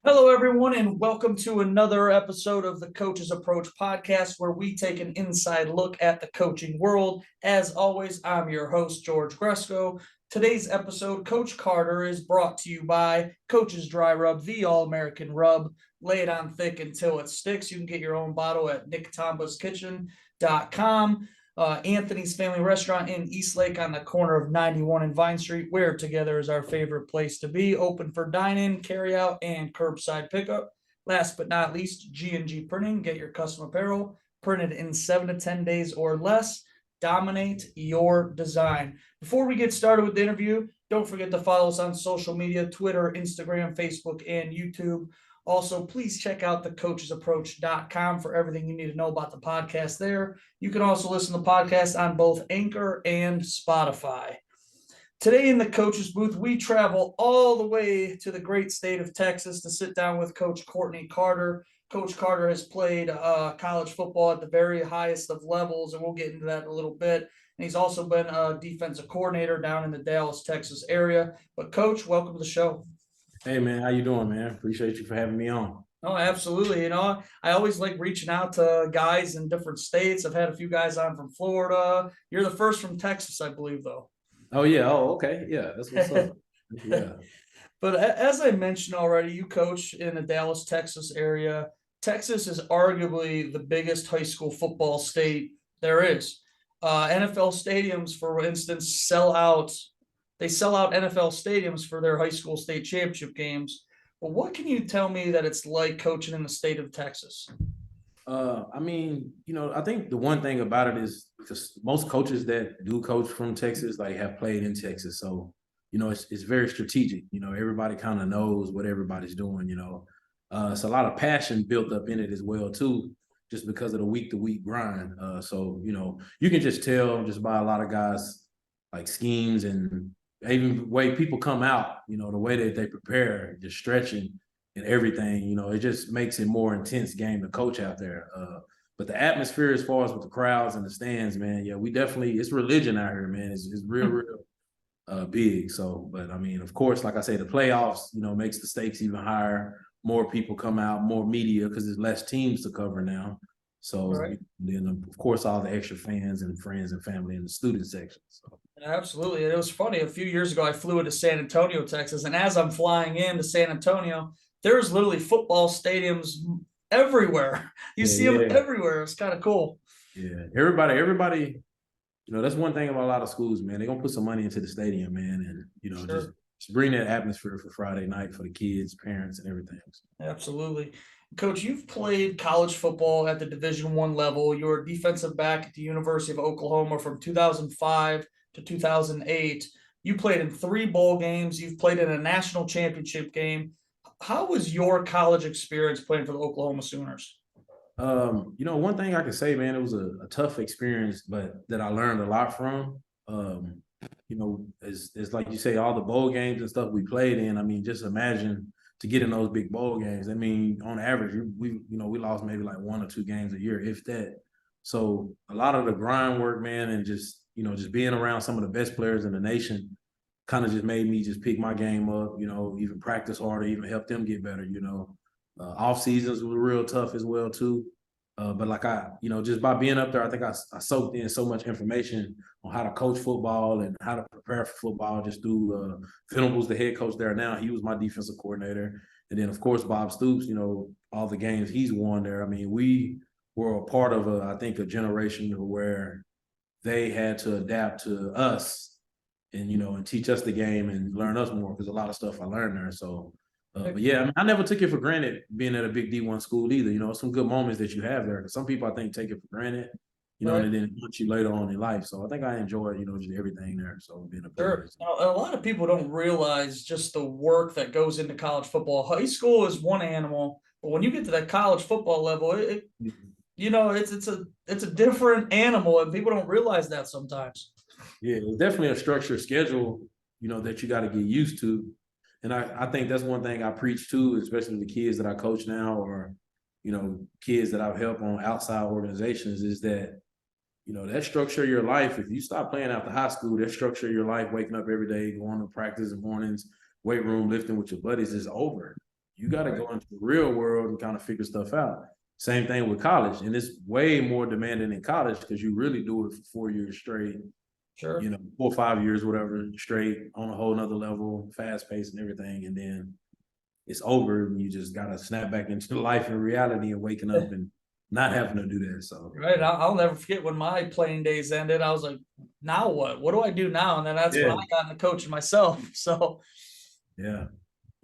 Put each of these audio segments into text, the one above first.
Hello, everyone, and welcome to another episode of the Coach's Approach podcast, where we take an inside look at the coaching world. As always, I'm your host, George Gresco. Today's episode, Coach Carter, is brought to you by Coach's Dry Rub, the all-American rub. Lay it on thick until it sticks. You can get your own bottle at nicktombaskitchen.com. Anthony's Family Restaurant in Eastlake on the corner of 91 and Vine Street, where together is our favorite place to be. Open for dine-in, carry-out, and curbside pickup. Last but not least, G&G Printing. Get your custom apparel printed in 7 to 10 days or less. Dominate your design. Before we get started with the interview, don't forget to follow us on social media, Twitter, Instagram, Facebook, and YouTube. Also, please check out thecoachesapproach.com for everything you need to know about the podcast there. You can also listen to the podcast on both Anchor and Spotify. Today in the Coaches Booth, we travel all the way to the great state of Texas to sit down with Coach Cortney Carter. Coach Carter has played college football at the very highest of levels, and we'll get into that in a little bit. And he's also been a defensive coordinator down in the Dallas, Texas area. But Coach, welcome to the show. Hey, man, how you doing, man? Appreciate you for having me on. Oh, absolutely. I always like reaching out to guys in different states. I've had a few guys on from Florida. You're the first from Texas, I believe, though. Oh, yeah. Oh, okay. Yeah, that's what's up. Yeah. But as I mentioned already, you coach in the Dallas, Texas area. Texas is arguably the biggest high school football state there is. NFL stadiums, for instance, sell out. They sell out NFL stadiums for their high school state championship games. But what can you tell me that it's like coaching in the state of Texas? I think the one thing about it is because most coaches that do coach from Texas, like, have played in Texas. So, it's very strategic. Everybody kind of knows what everybody's doing, It's a lot of passion built up in it as well, too, just because of the week-to-week grind. You can just tell just by a lot of guys, like, schemes and even the way people come out, the way that they prepare, just stretching and everything, it just makes it more intense game to coach out there. But the atmosphere, as far as with the crowds and the stands, man, yeah, it's religion out here, man. It's real big. So, but I mean, of course, like I say, the playoffs, makes the stakes even higher. More people come out, more media, because there's less teams to cover now. So right. Then, of course, all the extra fans and friends and family in the student section. So. Absolutely. It was funny. A few years ago, I flew into San Antonio, Texas. And as I'm flying into San Antonio, there's literally football stadiums everywhere. You see them everywhere. It's kind of cool. Yeah. Everybody, that's one thing about a lot of schools, man. They're going to put some money into the stadium, man. And, sure. just bring that atmosphere for Friday night for the kids, parents, and everything. Absolutely. Coach, you've played college football at the Division I level. You were a defensive back at the University of Oklahoma from 2005 to 2008. You played in 3 bowl games. You've played in a national championship game. How was your college experience playing for the Oklahoma Sooners? One thing I can say, man, it was a tough experience, but that I learned a lot from. It's like you say, all the bowl games and stuff we played in. I mean, just imagine to get in those big bowl games. I mean, on average, we lost maybe like 1 or 2 games a year, if that. So a lot of the grind work, man, and just being around some of the best players in the nation kind of just made me just pick my game up, even practice harder, even help them get better, Off seasons were real tough as well, too. But like just by being up there, I think I soaked in so much information on how to coach football and how to prepare for football just through Venables, the head coach there now. He was my defensive coordinator. And then, of course, Bob Stoops, all the games he's won there. I mean, we were a part of, I think, a generation where they had to adapt to us and, and teach us the game and learn us more, because a lot of stuff I learned there. So, but yeah, I mean, I never took it for granted being at a big D1 school either. Some good moments that you have there. Some people, I think, take it for granted, Right. and then it puts you later on in life. So I think I enjoyed, just everything there. So being a player. Sure. Now, a lot of people don't realize just the work that goes into college football. High school is one animal, but when you get to that college football level, it's a different animal, and people don't realize that sometimes. Yeah, it's definitely a structured schedule, that you got to get used to. And I think that's one thing I preach to, especially the kids that I coach now or, kids that I've helped on outside organizations is that, that structure of your life, if you stop playing after high school, that structure of your life, waking up every day, going to practice in the mornings, weight room, lifting with your buddies is over. You got to go into the real world and kind of figure stuff out. Same thing with college. And it's way more demanding in college because you really do it for 4 years straight. Sure. 4 or 5 years, whatever, straight on a whole nother level, fast paced and everything. And then it's over and you just got to snap back into life and reality and waking up and not having to do that. So, Right. I'll never forget when my playing days ended. I was like, now what? What do I do now? And then that's when I got into coaching myself. So, yeah.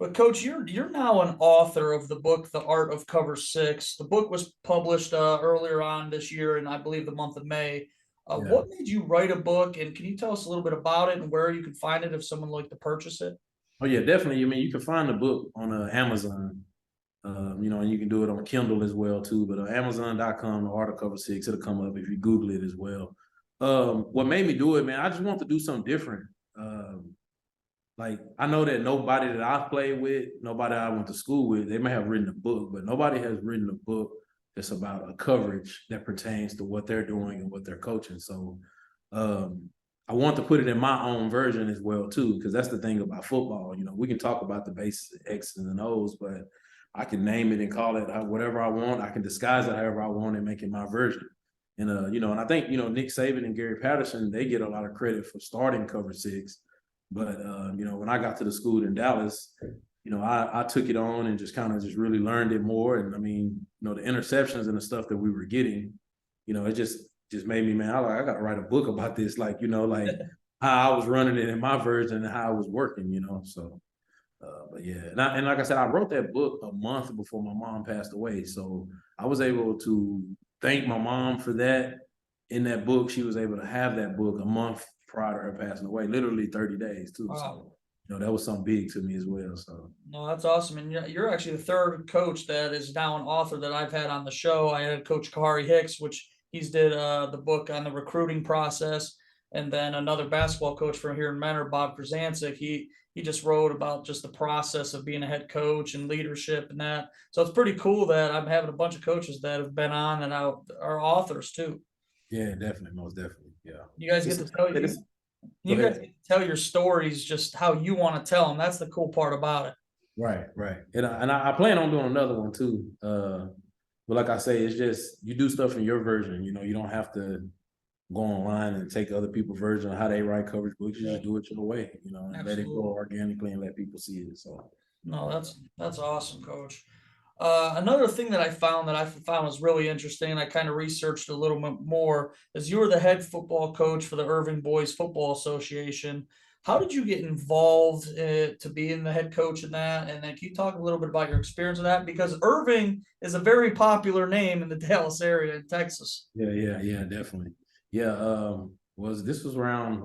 but Coach, you're now an author of the book, The Art of Cover Six. The book was published earlier on this year, in I believe the month of May. What made you write a book, and can you tell us a little bit about it and where you can find it if someone would like to purchase it? Oh yeah, definitely. I mean, you can find the book on Amazon, and you can do it on Kindle as well too. But Amazon.com, The Art of Cover Six, it'll come up if you Google it as well. What made me do it, man? I just want to do something different. Like I know that nobody that I've played with, nobody I went to school with, they may have written a book, but nobody has written a book that's about a coverage that pertains to what they're doing and what they're coaching. So I want to put it in my own version as well too, because that's the thing about football. We can talk about the basics, X's and O's, but I can name it and call it whatever I want. I can disguise it however I want and make it my version. And and I think Nick Saban and Gary Patterson, they get a lot of credit for starting Cover Six. But when I got to the school in Dallas, I took it on and just kind of just really learned it more. And I mean, the interceptions and the stuff that we were getting, it just made me, man, I got to write a book about this, like how I was running it in my version and how I was working, So, but yeah, and like I said, I wrote that book a month before my mom passed away, so I was able to thank my mom for that. In that book, she was able to have that book a month prior to her passing away, literally 30 days too. Wow. So, that was something big to me as well. So, No, that's awesome. And you're actually the third coach that is now an author that I've had on the show. I had Coach Kahari Hicks, which he's did the book on the recruiting process. And then another basketball coach from here in Mentor, Bob Krasancic, he just wrote about just the process of being a head coach and leadership and that. So it's pretty cool that I'm having a bunch of coaches that have been on and are authors too. Yeah, definitely, most definitely. Yeah. You guys get to tell you guys get to tell your stories just how you want to tell them. That's the cool part about it. Right. And I plan on doing another one too. But like I say, it's just you do stuff in your version. You don't have to go online and take other people's version of how they write coverage books. You just do it your way, and let it go organically and let people see it. So no, that's awesome, Coach. Another thing that I found was really interesting, and I kind of researched a little bit more, is you were the head football coach for the Irving Boys Football Association. How did you get involved to being the head coach in that? And then can you talk a little bit about your experience with that? Because Irving is a very popular name in the Dallas area in Texas. Yeah, definitely. Yeah, this was around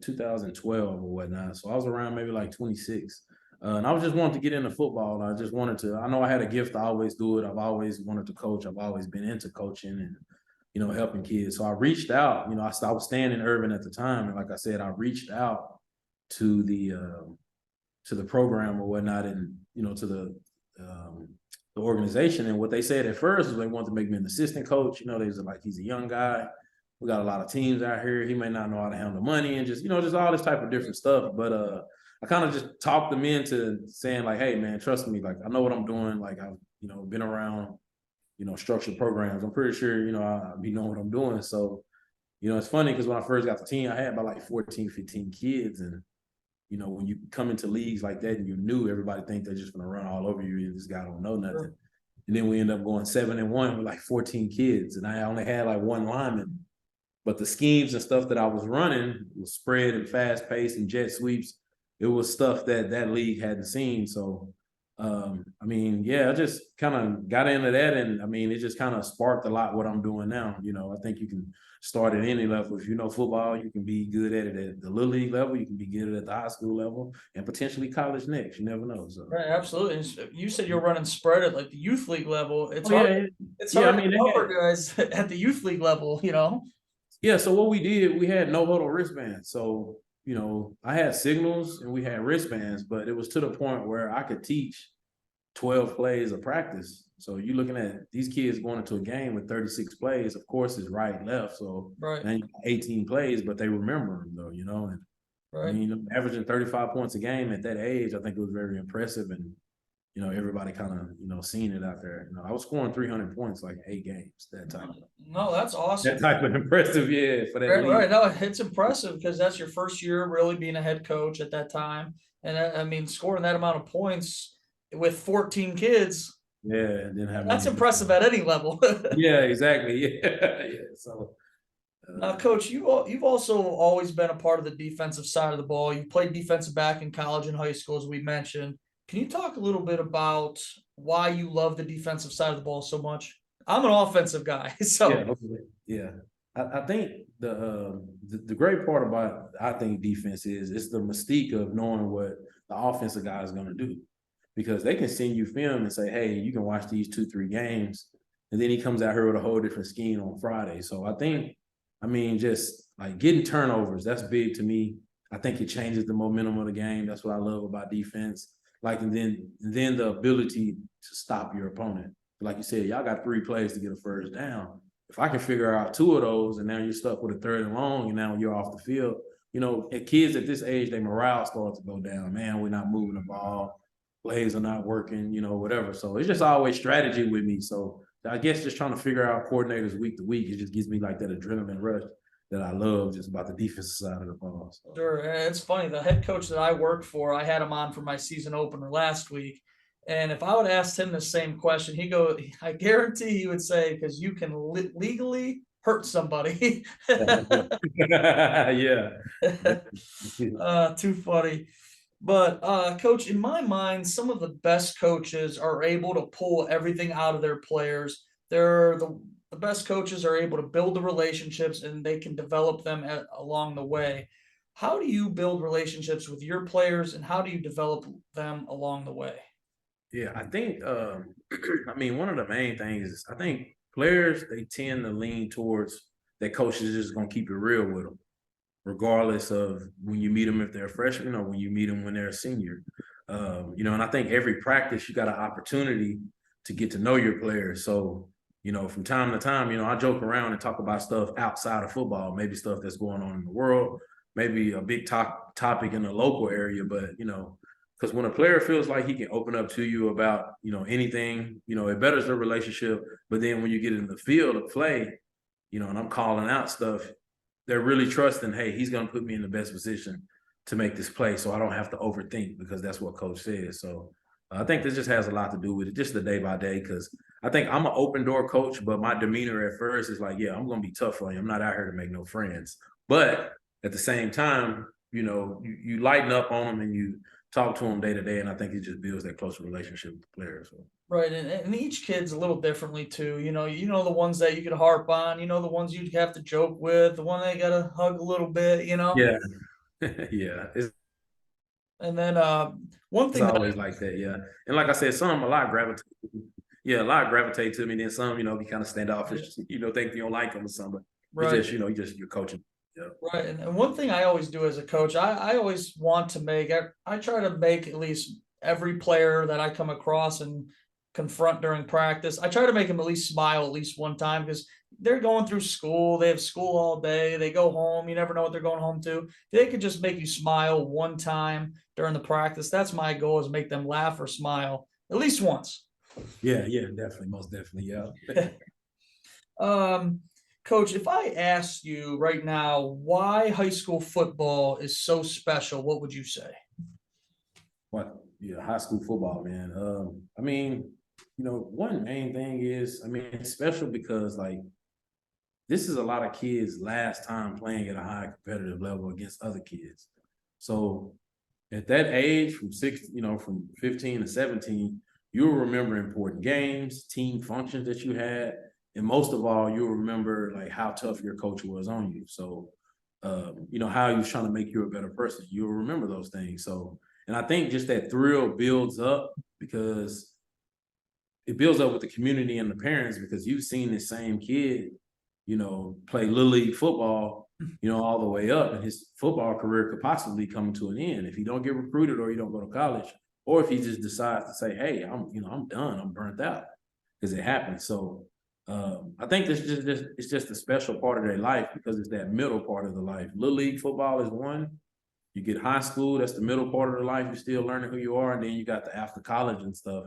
2012 or whatnot. So I was around maybe like 26. And I was just wanting to get into football. I just wanted to, I know I had a gift. I always do it. I've always wanted to coach. I've always been into coaching and, helping kids. So I reached out, I was staying in Irving at the time. And like I said, I reached out to the program or whatnot and, to the organization. And what they said at first is they wanted to make me an assistant coach. They was like, he's a young guy. We got a lot of teams out here. He may not know how to handle money and just all this type of different stuff. But, I kind of just talked them into saying like, hey man, trust me, like I know what I'm doing. Like I've, been around, structured programs. I'm pretty sure, I be knowing what I'm doing. So, it's funny because when I first got the team, I had about like 14, 15 kids. And, when you come into leagues like that and you knew everybody think they're just going to run all over you and this guy don't know nothing. Sure. And then we end up going 7-1 with like 14 kids. And I only had like one lineman. But the schemes and stuff that I was running was spread and fast paced and jet sweeps. It was stuff that league hadn't seen. So I mean, yeah, I just kind of got into that, and I mean, it just kind of sparked a lot what I'm doing now. You know, I think you can start at any level. If you know football, you can be good at it at the little league level. You can be good at it at the high school level, and potentially college next. You never know. So, Right, absolutely. And you said you're running spread at like the youth league level. It's oh hard. yeah, It's yeah. I hard to mean, they had, cover guys at the youth league level. yeah. So what we did, we had no huddle wristbands. So you know, I had signals and we had wristbands, but it was to the point where I could teach 12 plays of practice. So you're looking at these kids going into a game with 36 plays. Of course, it's right, left. So Right, then 18 plays, but they remember them though, you know. And I right. mean, averaging 35 points a game at that age, I think it was very impressive. And you know, everybody kind of seeing it out there. You know, I was scoring 300 points like 8 games. No, that's awesome. That type of impressive, yeah, for that Right, league. right. No, it's impressive because that's your first year really being a head coach at that time. And I mean, scoring that amount of points with 14 kids, Yeah, and then have that's many. impressive at any level. Yeah, exactly. Yeah, yeah. So. Now, Coach, you've also always been a part of the defensive side of the ball. You played defensive back in college and high school, as we mentioned. Can you talk a little bit about why you love the defensive side of the ball so much? I'm an offensive guy, Yeah, so okay. Yeah. I think the great part about I think defense is it's the mystique of knowing what the offensive guy is going to do, because they can send you film and say, hey, you can watch these 2-3 games, and then he comes out here with a whole different scheme on Friday. So I think, I mean, just like getting turnovers, that's big to me. I think it changes the momentum of the game. That's what I love about defense. Like, and then the ability to stop your opponent. Like you said, y'all got 3 plays to get a first down. If I can figure out 2 of those, and now you're stuck with a 3rd and long, and now you're off the field. You know, at kids at this age, their morale starts to go down. Man, we're not moving the ball. Plays are not working, whatever. So it's just always strategy with me. So I guess just trying to figure out coordinators week to week, it just gives me like that adrenaline rush that I love just about the defensive side of the ball. So. sure. And it's funny. The head coach that I work for, I had him on for my season opener last week. And if I would ask him the same question, I guarantee he would say, because you can legally hurt somebody. Yeah. Too funny. But coach, in my mind, some of the best coaches are able to pull everything out of their players. The best coaches are able to build the relationships and they can develop them along the way. How do you build relationships with your players and how do you develop them along the way? Yeah, I think I mean one of the main things is I think players they tend to lean towards that coach is just gonna keep it real with them, regardless of when you meet them if they're a freshman or when you meet them when they're a senior. And I think every practice you got an opportunity to get to know your players. So, from time to time, I joke around and talk about stuff outside of football, maybe stuff that's going on in the world, maybe a big topic in the local area, but because when a player feels like he can open up to you about, anything, it betters the relationship. But then when you get in the field of play, and I'm calling out stuff, they're really trusting, hey, he's going to put me in the best position to make this play so I don't have to overthink because that's what coach says. So I think this just has a lot to do with it, just the day by day, because I think I'm an open door coach, but my demeanor at first is like, yeah, I'm going to be tough on you. I'm not out here to make no friends. But at the same time, you lighten up on them and you talk to them day to day, and I think it just builds that closer relationship with the players. So. Right, and each kid's a little differently too. The ones that you could harp on. The ones you'd have to joke with. The one that you gotta hug a little bit. Yeah, yeah, And then one it's thing that always like that. Yeah, and like I said, some a lot gravitate. Yeah, a lot gravitate to me. Then some, be kind of standoffish. Think you don't like them or something. It's right, just, you're coaching. Yeah. right, and one thing I always do as a coach, I always want to make. I try to make at least every player that I come across and confront during practice. I try to make them at least smile at least one time because they're going through school. They have school all day. They go home. You never know what they're going home to. They could just make you smile one time during the practice. That's my goal, is make them laugh or smile at least once. Yeah, yeah, definitely, most definitely, yeah. Um, Coach, if I asked you right now why high school football is so special, what would you say? What? Yeah, high school football, man. I mean, one main thing is, I mean, it's special because like this is a lot of kids' last time playing at a high competitive level against other kids. So at that age, from 15 to 17, you'll remember important games, team functions that you had, and most of all, you'll remember like how tough your coach was on you. So, how he was trying to make you a better person. You'll remember those things. So, and I think just that thrill builds up because it builds up with the community and the parents because you've seen the same kid, play little league football, all the way up, and his football career could possibly come to an end if he don't get recruited or he don't go to college, or if he just decides to say, "Hey, I'm done, I'm burnt out," because it happens. So I think it's just a special part of their life because it's that middle part of the life. Little league football is one. You get high school, that's the middle part of the life. You're still learning who you are, and then you got the after college and stuff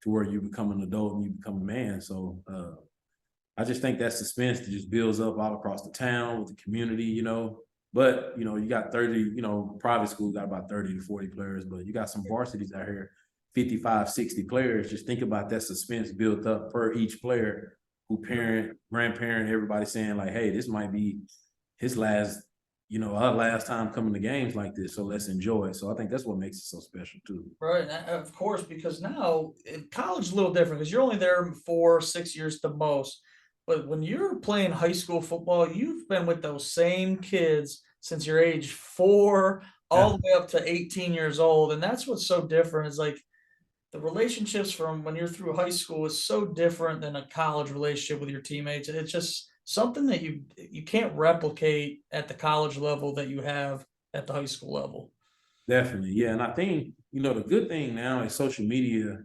to where you become an adult and you become a man. So I just think that suspense that just builds up all across the town with the community, But you got 30, private school got about 30 to 40 players, but you got some varsities out here, 55, 60 players. Just think about that suspense built up per each player, who parent, grandparent, everybody saying like, hey, this might be his last, our last time coming to games like this. So let's enjoy it. So I think that's what makes it so special too. Right, of course, because now in college is a little different because you're only there 4, 6 years the most. But when you're playing high school football, you've been with those same kids since your age 4 all the way up to 18 years old. And that's what's so different is like the relationships from when you're through high school is so different than a college relationship with your teammates. And it's just something that you can't replicate at the college level that you have at the high school level. Definitely. Yeah. And I think, the good thing now is social media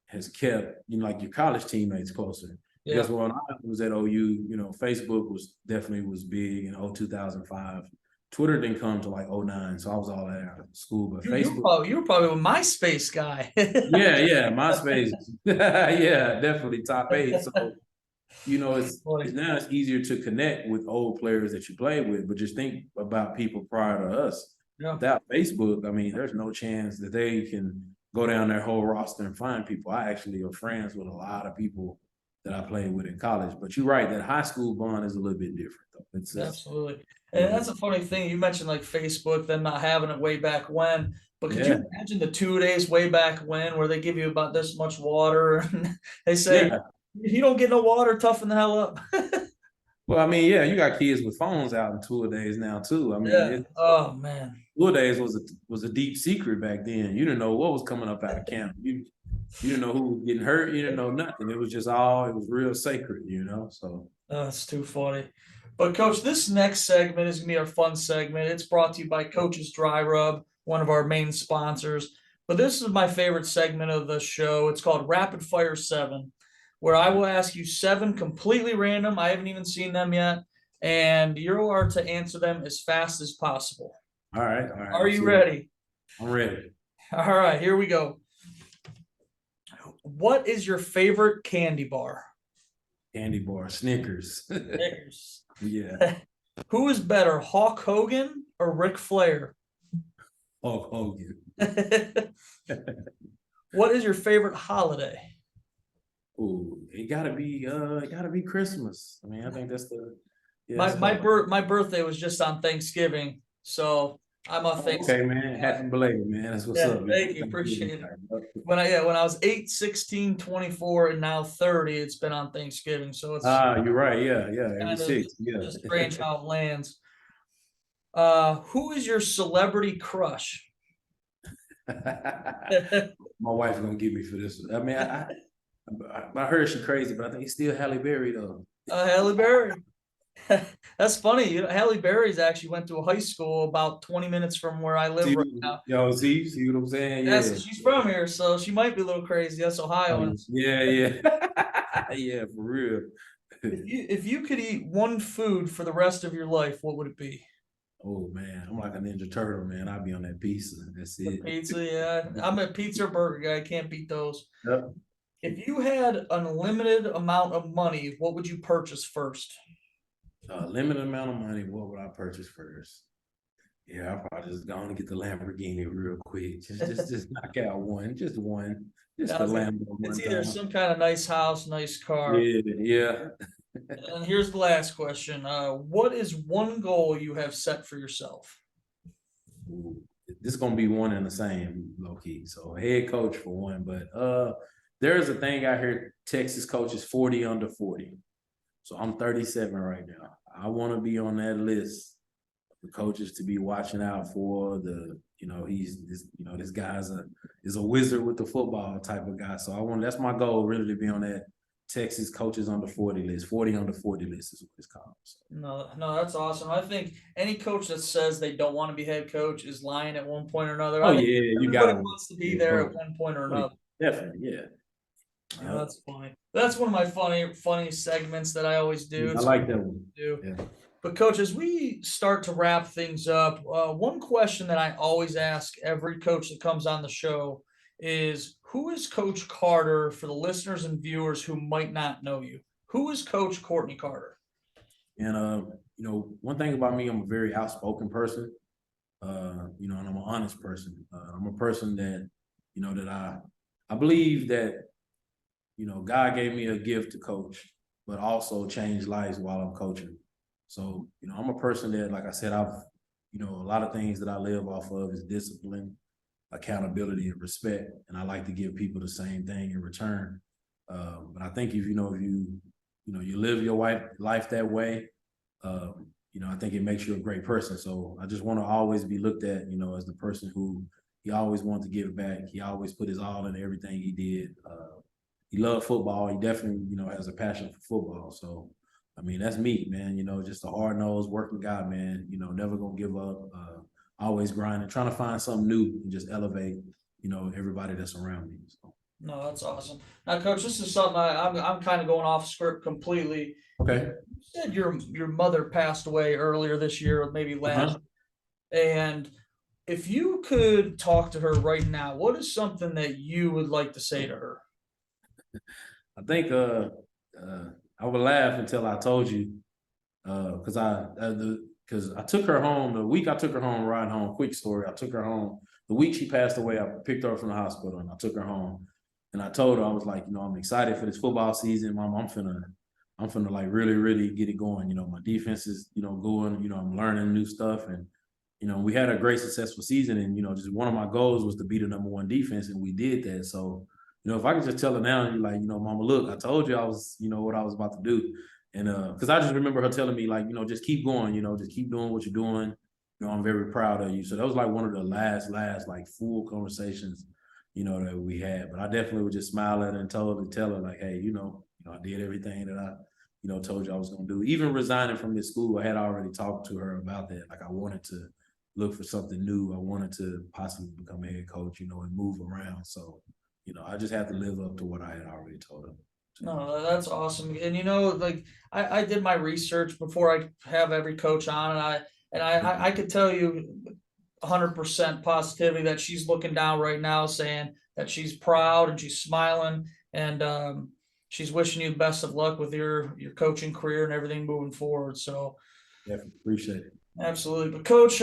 has kept, like your college teammates closer. Yeah. Because when I was at OU, Facebook was definitely big in 2005. Twitter didn't come to like 09, so I was all out of school. But Facebook, You were probably a MySpace guy. yeah, MySpace, yeah, definitely top 8. So it's easier to connect with old players that you play with. But just think about people prior to us. Yeah. Without Facebook, I mean, there's no chance that they can go down their whole roster and find people. I actually are friends with a lot of people that I played with in college. But you're right, that high school bond is a little bit different though. It's Absolutely. And that's a funny thing. You mentioned like Facebook, them not having it way back when. But could you imagine the 2 days way back when where they give you about this much water and they say, if you don't get no water, toughen the hell up. Well, I mean, yeah, you got kids with phones out in two-a-days now too. I mean, oh man, two-a-days was a deep secret back then. You didn't know what was coming up out of camp. You didn't know who was getting hurt. You didn't know nothing. It was real sacred, So that's too funny. But Coach, this next segment is gonna be our fun segment. It's brought to you by Coach's Dry Rub, one of our main sponsors. But this is my favorite segment of the show. It's called Rapid Fire 7, where I will ask you 7 completely random. I haven't even seen them yet, and you are to answer them as fast as possible. All right. Are you ready? I'm ready. All right, here we go. What is your favorite candy bar? Candy bar, Snickers. Snickers. Yeah. Who is better, Hulk Hogan or Ric Flair? Hulk Hogan. What is your favorite holiday? Ooh, it gotta be Christmas. I mean, I think that's the my birthday was just on Thanksgiving, so I'm on Thanksgiving. Okay, man. Happy belated, man. That's what's up. Thank you, appreciate it. When I was 8, 16, 24, and now 30, it's been on Thanksgiving. So it's you're right. Yeah. Every 6. Yeah. Just strange how it lands. Who is your celebrity crush? My wife's gonna get me for this. I mean, I heard she crazy, but I think it's still Halle Berry though. Halle Berry. That's funny. Halle Berry's actually went to a high school about 20 minutes from where I live right now. See what I'm saying? Yeah, so she's from here, so she might be a little crazy. That's Ohio. Yeah. Yeah, for real. If you could eat one food for the rest of your life, what would it be? Oh man, I'm like a Ninja Turtle, man. I'll be on that pizza. That's it. Pizza, yeah. I'm a pizza or burger guy. I can't beat those. Yep. If you had an unlimited amount of money, what would you purchase first? Limited amount of money, what would I purchase first? Yeah, I'll probably just go and get the Lamborghini real quick. Just knock out one. Just one. Just the Lambo. It's either some kind of nice house, nice car. Yeah. And here's the last question. What is one goal you have set for yourself? Ooh, this is gonna be one and the same, low key. So head coach for one, but there's a thing out here. Texas coaches 40 under 40. So I'm 37 right now. I want to be on that list. The coaches to be watching out for. This guy is a wizard with the football type of guy. So that's my goal, really, to be on that Texas coaches under 40 list. 40 under 40 list is what it's called. So. No, that's awesome. I think any coach that says they don't want to be head coach is lying at one point or another. Oh yeah, you got everybody wants to be there at one point or another. Definitely, yeah. Oh, that's funny. That's one of my funny segments that I always do. I like that one. Yeah. But coach, as we start to wrap things up, one question that I always ask every coach that comes on the show is, who is Coach Carter for the listeners and viewers who might not know you? Who is Coach Cortney Carter? And one thing about me, I'm a very outspoken person. And I'm an honest person. I'm a person that, that I believe that, God gave me a gift to coach, but also change lives while I'm coaching. So, I'm a person that, like I said, a lot of things that I live off of is discipline, accountability, and respect. And I like to give people the same thing in return. But I think if you live your life that way, I think it makes you a great person. So I just want to always be looked at, as the person who he always wanted to give back. He always put his all into everything he did. He loved football. He definitely, has a passion for football. So, that's me, man. Just a hard-nosed working guy, man. Never gonna give up. Always grinding, trying to find something new and just elevate, everybody that's around me. So. No, that's awesome. Now, Coach, this is something I'm kind of going off script completely. Okay. You said your mother passed away earlier this year, or maybe last. And if you could talk to her right now, what is something that you would like to say to her? I think I would laugh until I told you, because I took her home the week I took her home, riding home. Quick story: I took her home the week she passed away. I picked her up from the hospital and I took her home. And I told her, I was like, I'm excited for this football season, Mom. I'm finna like really, really get it going. My defense is, going. I'm learning new stuff, and we had a great successful season. And just one of my goals was to be the #1 defense, and we did that. So. If I could just tell her now, and like, Mama, look, I told you I was, what I was about to do. And because I just remember her telling me, like, just keep going, just keep doing what you're doing. I'm very proud of you. So that was like one of the last like full conversations, that we had. But I definitely would just smile at her and tell her like, hey, I did everything that I, told you I was gonna do. Even resigning from this school, I had already talked to her about that. Like I wanted to look for something new. I wanted to possibly become a head coach, and move around. So I just had to live up to what I had already told him. No, that's awesome. And like I did my research before I have every coach on, and I could tell you 100% positivity that she's looking down right now, saying that she's proud and she's smiling, and she's wishing you the best of luck with your coaching career and everything moving forward. So definitely appreciate it. Absolutely. But Coach,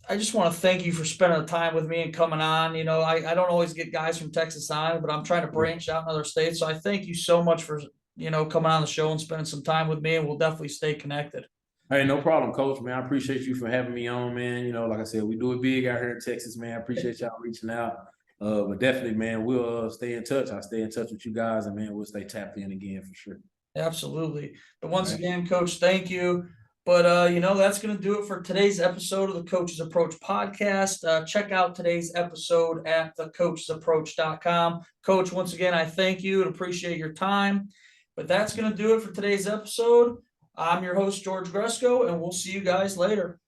I just want to thank you for spending the time with me and coming on. I don't always get guys from Texas on, but I'm trying to branch out in other states. So I thank you so much for, coming on the show and spending some time with me, and we'll definitely stay connected. Hey, no problem, Coach, man. I appreciate you for having me on, man. Like I said, we do it big out here in Texas, man. I appreciate y'all reaching out. But definitely, man, we'll stay in touch. I'll stay in touch with you guys, and, man, we'll stay tapped in again for sure. Absolutely. But once again, Coach, thank you. But, that's going to do it for today's episode of the Coach's Approach podcast. Check out today's episode at thecoachesapproach.com. Coach, once again, I thank you and appreciate your time. But that's going to do it for today's episode. I'm your host, George Gresco, and we'll see you guys later.